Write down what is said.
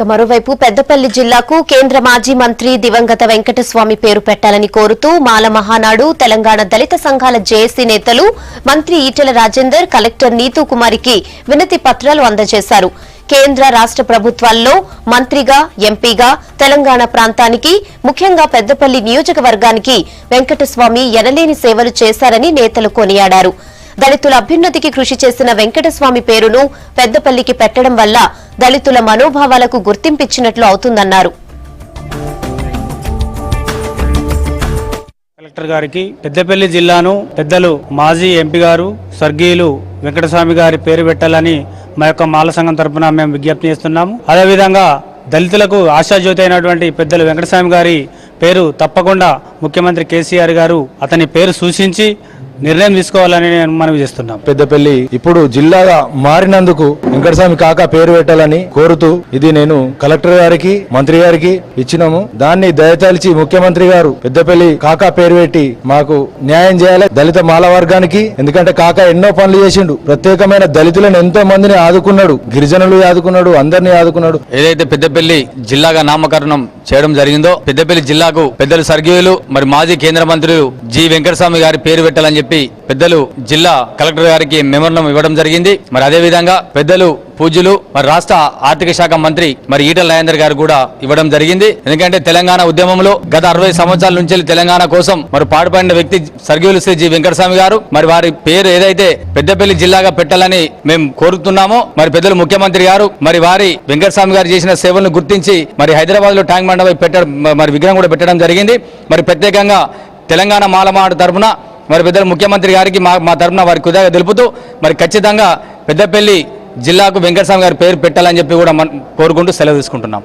మరోవైపు పెద్దపల్లి జిల్లాకు కేంద్ర మాజీ మంత్రి దివంగత వెంకటస్వామి పేరు పెట్టాలని కోరుతూ మాల మహానాడు తెలంగాణ దళిత సంఘాల జేఏసీ నేతలు మంత్రి ఈటెల రాజేందర్ కలెక్టర్ నీతూ కుమారికి వినతి పత్రాలు అందజేశారు. కేంద్ర రాష్ట్ర ప్రభుత్వాల్లో మంత్రిగా ఎంపీగా తెలంగాణ ప్రాంతానికి ముఖ్యంగా పెద్దపల్లి నియోజకవర్గానికి వెంకటస్వామి ఎనలేని సేవలు చేశారని నేతలు కొనియాడారు. దళితుల అభ్యున్నతికి కృషి చేసిన వెంకటస్వామి పేరును పెద్దపల్లికి పెట్టడం వల్ల దళితుల మనోభావాలకు గుర్తింపిచ్చినట్లు అవుతుందన్నారు. కలెక్టర్ గారికి పెద్దపల్లి జిల్లాను పెద్దలు మాజీ ఎంపీ గారు స్వర్గీయులు వెంకటస్వామి గారి పేరు పెట్టాలని మా యొక్క మాల సంఘం తరఫున మేము విజ్ఞప్తి చేస్తున్నాము. అదేవిధంగా దళితులకు ఆశాజ్యోతి అయినటువంటి పెద్దలు వెంకటస్వామి గారి పేరు తప్పకుండా ముఖ్యమంత్రి కేసీఆర్ గారు అతని పేరు సూచించి నిర్ణయం తీసుకోవాలని నేను మనవి చేస్తున్నాం. పెద్దపల్లి ఇప్పుడు జిల్లాగా మారినందుకు వెంకటస్వామి కాకా పేరు పెట్టాలని కోరుతూ ఇది నేను కలెక్టర్ గారికి మంత్రి గారికి ఇచ్చినాము. దాన్ని దయతలిచి ముఖ్యమంత్రి గారు పెద్దపల్లి కాకా పేరు పెట్టి మాకు న్యాయం చేయాలి దళిత మాల వర్గానికి. ఎందుకంటే కాకా ఎన్నో పనులు చేసిండు, ప్రత్యేకమైన దళితులను ఎంతో మందిని ఆదుకున్నాడు, గిరిజనులు ఆదుకున్నాడు, అందరినీ ఆదుకున్నాడు. ఏదైతే పెద్దపల్లి జిల్లాగా నామకరణం చేయడం జరిగిందో పెద్దపల్లి జిల్లాకు పెద్దలు స్వర్గీయులు మరి మాజీ కేంద్ర మంత్రులు జి వెంకటస్వామి గారి పేరు పెట్టాలని చెప్పి పెద్దలు జిల్లా కలెక్టర్ గారికి మెమోరండం ఇవ్వడం జరిగింది. మరి అదే విధంగా పెద్దలు పూజ్యులు మరి రాష్ట్ర ఆర్థిక శాఖ మంత్రి మరి ఈటెల రాజేందర్ గారు కూడా ఇవ్వడం జరిగింది. ఎందుకంటే తెలంగాణ ఉద్యమంలో గత 60 సంవత్సరాల నుంచి తెలంగాణ కోసం మరి పాటుపడిన వ్యక్తి స్వర్గీయులు శ్రీ జి వెంకటస్వామి గారు. మరి వారి పేరు ఏదైతే పెద్దపల్లి జిల్లాగా పెట్టాలని మేము కోరుతున్నామో మరి పెద్దలు ముఖ్యమంత్రి గారు మరి వారి వెంకటస్వామి గారు చేసిన సేవలను గుర్తించి మరి హైదరాబాద్ లో ట్యాంక్ బండ పెట్టడం మరి విగ్రహం కూడా పెట్టడం జరిగింది. మరి ప్రత్యేకంగా తెలంగాణ మాలమాడు తరఫున మరి పెద్దలు ముఖ్యమంత్రి గారికి మా తరఫున వారి కృతజ్ఞత తెలుపుతూ మరి ఖచ్చితంగా పెద్దపల్లి జిల్లాకు వెంకటస్వామి గారి పేరు పెట్టాలని చెప్పి కూడా కోరుకుంటూ సెలవు తీసుకుంటున్నాం.